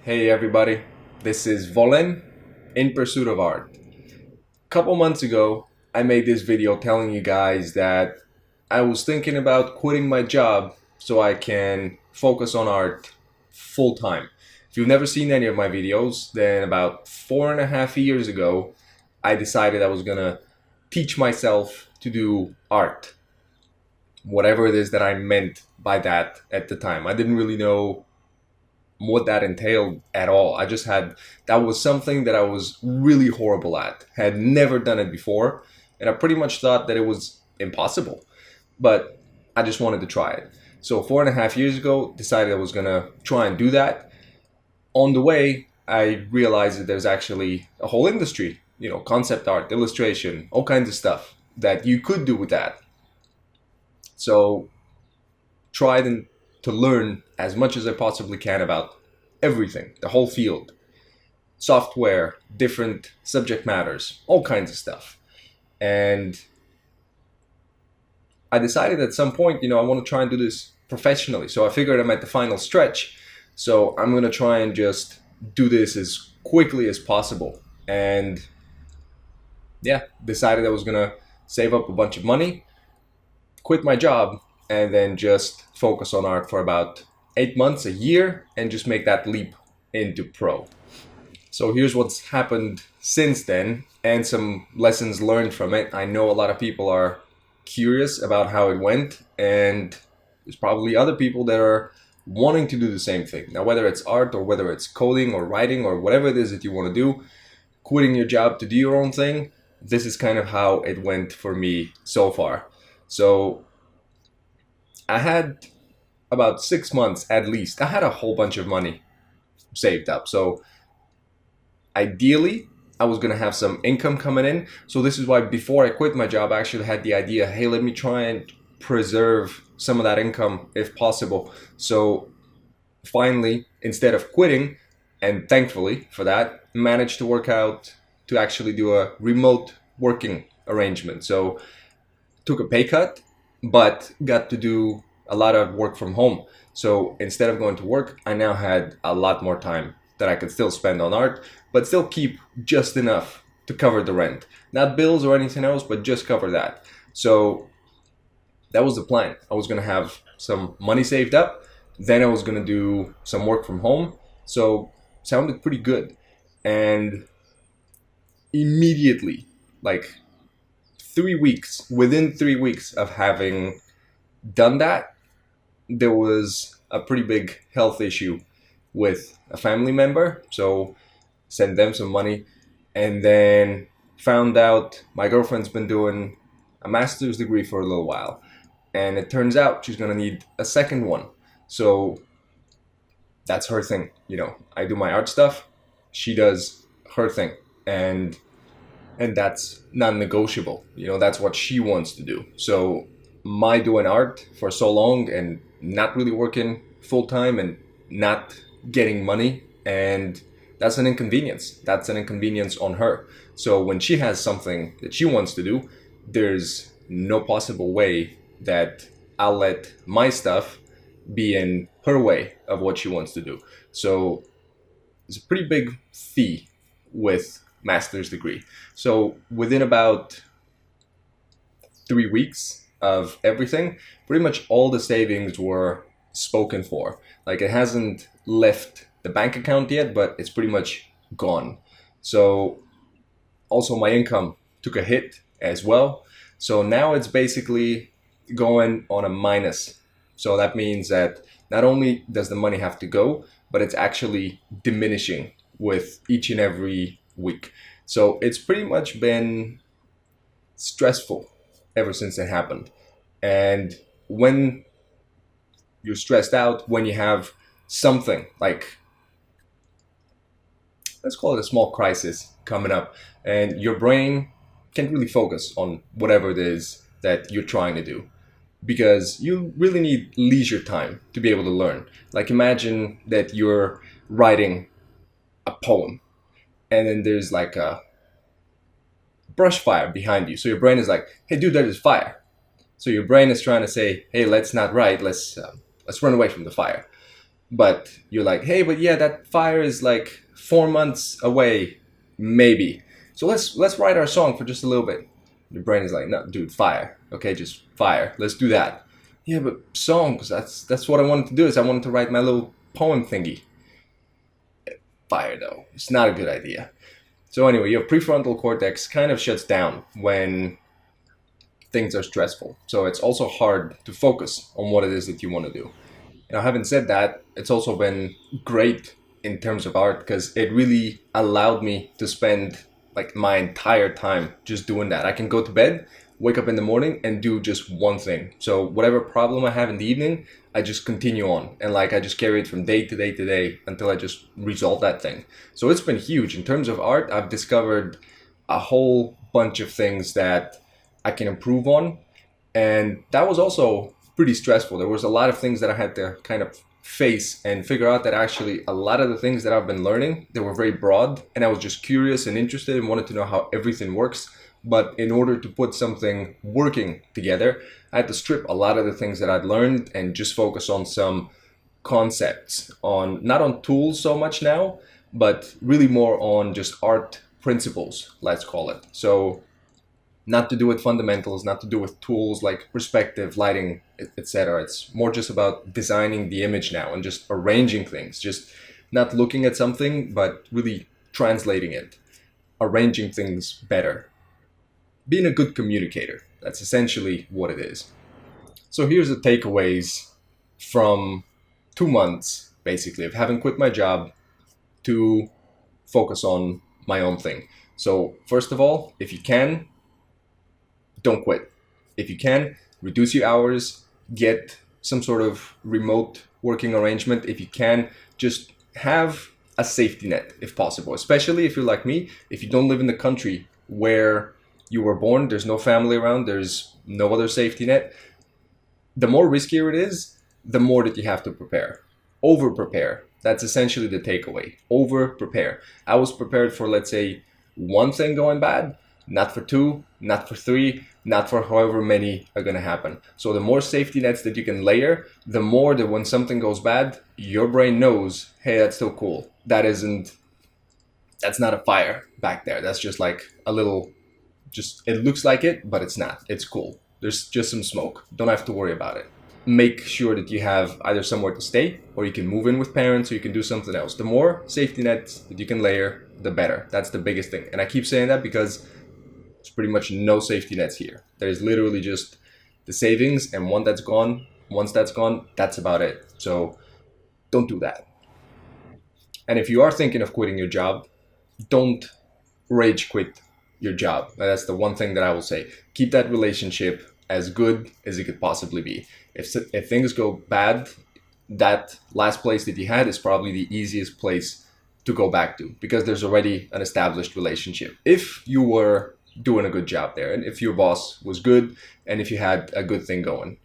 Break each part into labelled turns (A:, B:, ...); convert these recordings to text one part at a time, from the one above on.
A: Hey everybody, this is Volen in pursuit of art. A couple months ago, I made this video telling you guys that I was thinking about quitting my job so I can focus on art full time. If you've never seen any of my videos, then about 4.5 years ago, I decided I was gonna teach myself to do art. Whatever it is that I meant by that at the time. I didn't really know what that entailed at all. I just had that was something that I was really horrible at. Had never done it before, and I pretty much thought that it was impossible. But I just wanted to try it. So 4.5 years ago, decided I was gonna try and do that. On the way, I realized that there's actually a whole industry, concept art, illustration, all kinds of stuff that you could do with that. So tried and to learn as much as I possibly can about everything, the whole field, software, different subject matters, all kinds of stuff. And I decided at some point, I want to try and do this professionally. So I figured I'm at the final stretch. So I'm going to try and just do this as quickly as possible. And yeah, decided I was going to save up a bunch of money, quit my job, and then just focus on art for about 8 months, a year, and just make that leap into pro. So here's what's happened since then and some lessons learned from it. I know a lot of people are curious about how it went, and there's probably other people that are wanting to do the same thing. Now, whether it's art or whether it's coding or writing or whatever it is that you want to do, quitting your job to do your own thing, this is kind of how it went for me so far. So I had about 6 months at least. I had a whole bunch of money saved up. So ideally, I was going to have some income coming in. So this is why before I quit my job, I actually had the idea, hey, let me try and preserve some of that income if possible. So finally, instead of quitting, and thankfully for that, managed to work out to actually do a remote working arrangement. So took a pay cut, but got to do a lot of work from home. So instead of going to work, I now had a lot more time that I could still spend on art, but still keep just enough to cover the rent. Not bills or anything else, but just cover that. So that was the plan. I was going to have some money saved up. Then I was going to do some work from home. So sounded pretty good. And immediately, like within 3 weeks of having done that, there was a pretty big health issue with a family member. So sent them some money, and then found out my girlfriend's been doing a master's degree for a little while, and it turns out she's gonna need a second one. So that's her thing. I do my art stuff, she does her thing, and that's non-negotiable. That's what she wants to do. So my doing art for so long and not really working full time and not getting money, and that's an inconvenience. That's an inconvenience on her. So when she has something that she wants to do, there's no possible way that I'll let my stuff be in her way of what she wants to do. So it's a pretty big fee with master's degree. So within about 3 weeks of everything, pretty much all the savings were spoken for. Like, it hasn't left the bank account yet, but it's pretty much gone. So also my income took a hit as well. So now it's basically going on a minus. So that means that not only does the money have to go, but it's actually diminishing with each and every week. So it's pretty much been stressful ever since it happened. And when you're stressed out, when you have something like, let's call it a small crisis coming up, and your brain can't really focus on whatever it is that you're trying to do, because you really need leisure time to be able to learn. Like, imagine that you're writing a poem, and then there's like a brush fire behind you. So your brain is like, hey dude, there's fire. So your brain is trying to say, hey, let's not write, let's run away from the fire. But you're like, hey, but yeah, that fire is like 4 months away, maybe. So let's write our song for just a little bit. Your brain is like, no, dude, fire. Okay, just fire. Let's do that. Yeah, but songs. That's what I wanted to do. Is I wanted to write my little poem thingy. Fire though. It's not a good idea. So anyway, your prefrontal cortex kind of shuts down when things are stressful. So it's also hard to focus on what it is that you want to do. Now, having said that, it's also been great in terms of art because it really allowed me to spend like my entire time just doing that. I can go to bed, wake up in the morning, and do just one thing. So whatever problem I have in the evening, I just continue on, and like I just carry it from day to day to day until I just resolve that thing. So it's been huge in terms of art. I've discovered a whole bunch of things that I can improve on, and that was also pretty stressful. There was a lot of things that I had to kind of face and figure out that actually a lot of the things that I've been learning, they were very broad, and I was just curious and interested and wanted to know how everything works. But in order to put something working together, I had to strip a lot of the things that I'd learned and just focus on some concepts, on not on tools so much now, but really more on just art principles, let's call it. So not to do with fundamentals, not to do with tools like perspective, lighting, etc. It's more just about designing the image now and just arranging things, just not looking at something, but really translating it, arranging things better, being a good communicator. That's essentially what it is. So here's the takeaways from 2 months, basically, of having quit my job to focus on my own thing. So first of all, if you can, don't quit. If you can, reduce your hours, get some sort of remote working arrangement. If you can, just have a safety net if possible, especially if you're like me, if you don't live in the country where you were born, there's no family around, there's no other safety net. The more riskier it is, the more that you have to prepare. Over prepare. That's essentially the takeaway. Over prepare. I was prepared for, let's say, one thing going bad, not for two, not for three, not for however many are going to happen. So the more safety nets that you can layer, the more that when something goes bad, your brain knows, hey, that's still cool. That's not a fire back there. That's just like a little, just, it looks like it, but it's not. It's cool. There's just some smoke. Don't have to worry about it. Make sure that you have either somewhere to stay or you can move in with parents or you can do something else. The more safety nets that you can layer, the better. That's the biggest thing. And I keep saying that because there's pretty much no safety nets here. There's literally just the savings, and once that's gone, that's about it. So don't do that. And if you are thinking of quitting your job, don't rage quit your job. That's the one thing that I will say. Keep that relationship as good as it could possibly be. If things go bad, that last place that you had is probably the easiest place to go back to because there's already an established relationship. If you were doing a good job there and if your boss was good and if you had a good thing going,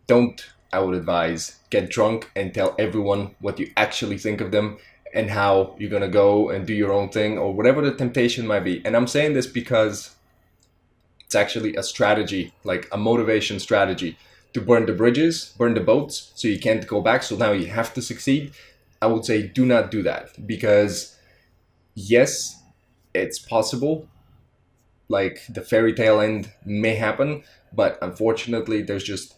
A: don't, I would advise, get drunk and tell everyone what you actually think of them and how you're going to go and do your own thing or whatever the temptation might be. And I'm saying this because it's actually a strategy, like a motivation strategy to burn the bridges, burn the boats, so you can't go back. So now you have to succeed. I would say do not do that because yes, it's possible. Like the fairy tale end may happen, but unfortunately there's just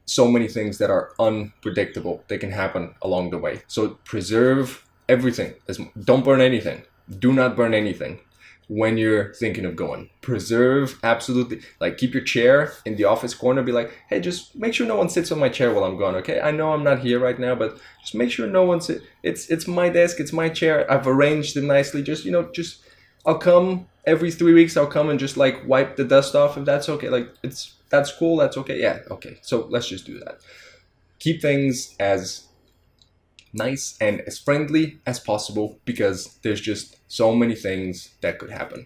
A: so many things that are unpredictable. They can happen along the way. So preserve everything. Don't burn anything. Do not burn anything when you're thinking of going. Preserve absolutely, like keep your chair in the office corner. Be like, hey, just make sure no one sits on my chair while I'm gone, okay? I know I'm not here right now, but just make sure no one sits. It's my desk, it's my chair. I've arranged it nicely. Just, I'll come every 3 weeks. I'll come and just like wipe the dust off if that's okay. Like that's cool. That's okay. Yeah. Okay. So let's just do that. Keep things as nice and as friendly as possible because there's just so many things that could happen.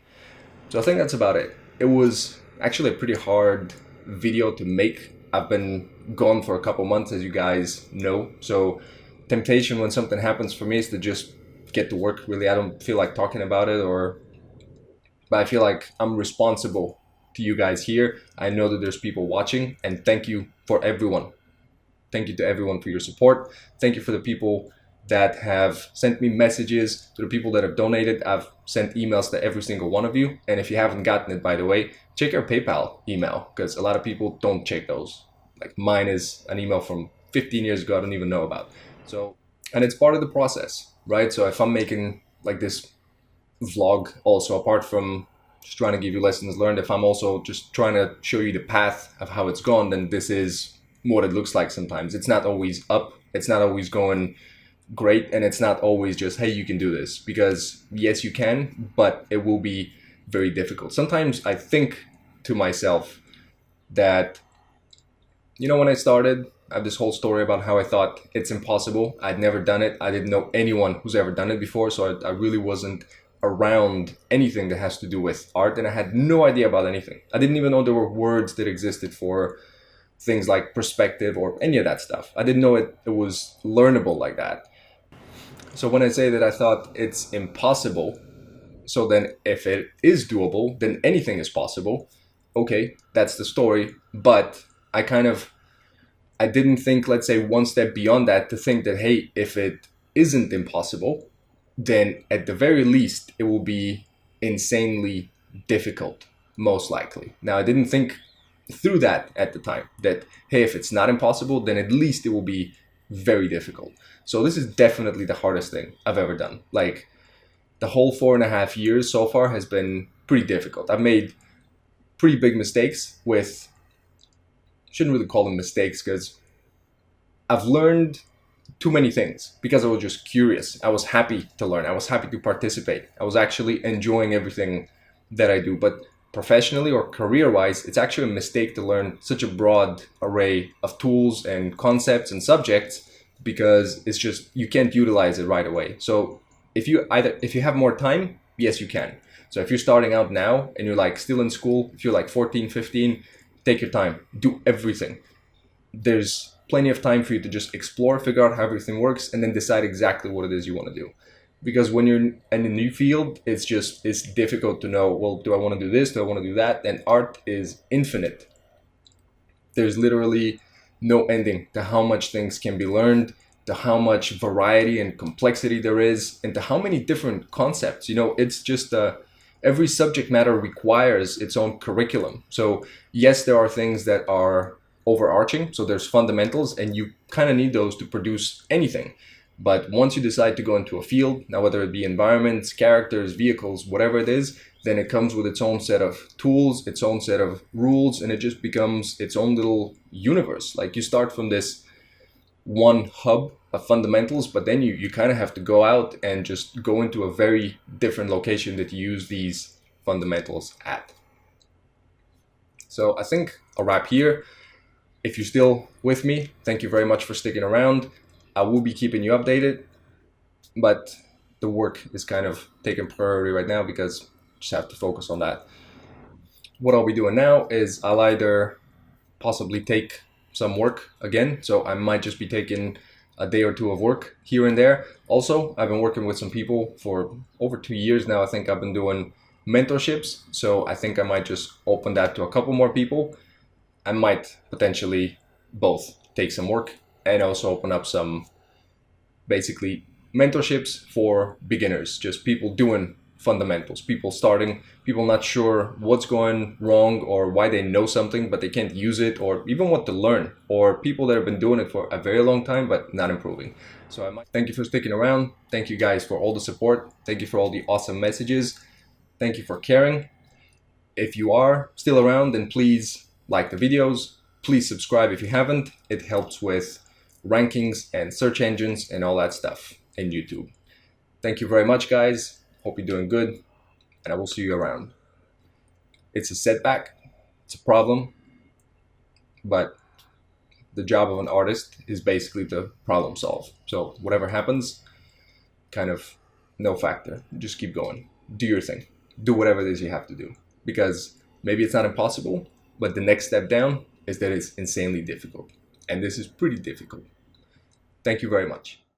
A: So I think that's about it. It was actually a pretty hard video to make. I've been gone for a couple months, as you guys know. So temptation when something happens for me is to just get to work. Really, I don't feel like talking about it, but I feel like I'm responsible to you guys here. I know that there's people watching, and thank you for everyone Thank you to everyone for your support. Thank you for the people that have sent me messages, to the people that have donated. I've sent emails to every single one of you. And if you haven't gotten it, by the way, check your PayPal email, because a lot of people don't check those. Like mine is an email from 15 years ago I don't even know about. So, and it's part of the process, right? So if I'm making like this vlog also, apart from just trying to give you lessons learned, if I'm also just trying to show you the path of how it's gone, then this is what it looks like sometimes. It's not always up, it's not always going great, and it's not always just, hey, you can do this. Because yes, you can, but it will be very difficult. Sometimes I think to myself that, when I started, I have this whole story about how I thought it's impossible. I'd never done it. I didn't know anyone who's ever done it before, so I really wasn't around anything that has to do with art, and I had no idea about anything. I didn't even know there were words that existed for things like perspective or any of that stuff. I didn't know it was learnable like that. So when I say that I thought it's impossible, so then if it is doable, then anything is possible. Okay, that's the story. But I didn't think, let's say, one step beyond that, to think that, hey, if it isn't impossible, then at the very least, it will be insanely difficult, most likely. Now, I didn't think through that at the time, that, hey, if it's not impossible, then at least it will be very difficult. So this is definitely the hardest thing I've ever done. Like, the whole 4.5 years so far has been pretty difficult. I've made pretty big mistakes with, shouldn't really call them mistakes, because I've learned too many things because I was just curious. I was happy to learn. I was happy to participate. I was actually enjoying everything that I do. But professionally or career-wise, it's actually a mistake to learn such a broad array of tools and concepts and subjects, because it's just, you can't utilize it right away. So if you have more time, yes, you can. So if you're starting out now and you're like still in school, if you're like 14, 15, take your time, do everything. There's plenty of time for you to just explore, figure out how everything works, and then decide exactly what it is you want to do. Because when you're in a new field, it's difficult to know, well, do I want to do this? Do I want to do that? And art is infinite. There's literally no ending to how much things can be learned, to how much variety and complexity there is, and to how many different concepts. It's just every subject matter requires its own curriculum. So yes, there are things that are overarching. So there's fundamentals, and you kind of need those to produce anything. But once you decide to go into a field, now whether it be environments, characters, vehicles, whatever it is, then it comes with its own set of tools, its own set of rules, and it just becomes its own little universe. Like, you start from this one hub of fundamentals, but then you kind of have to go out and just go into a very different location that you use these fundamentals at. So I think I'll wrap here. If you're still with me, thank you very much for sticking around. I will be keeping you updated, but the work is kind of taking priority right now because I just have to focus on that. What I'll be doing now is I'll either possibly take some work again, so I might just be taking a day or two of work here and there. Also, I've been working with some people for over 2 years now. I think I've been doing mentorships, so I think I might just open that to a couple more people. I might potentially both take some work and also open up some basically mentorships for beginners, just people doing fundamentals, people starting, people not sure what's going wrong or why they know something but they can't use it, or even what to learn, or people that have been doing it for a very long time but not improving. So I might thank you for sticking around. Thank you guys for all the support. Thank you for all the awesome messages. Thank you for caring. If you are still around, then please like the videos. Please subscribe if you haven't. It helps with rankings and search engines and all that stuff in YouTube. Thank you very much, guys. Hope you're doing good, and I will see you around. It's a setback, it's a problem, but the job of an artist is basically to problem solve. So whatever happens, kind of no factor. Just keep going. Do your thing. Do whatever it is you have to do. Because maybe it's not impossible, but the next step down is that it's insanely difficult. And this is pretty difficult. Thank you very much.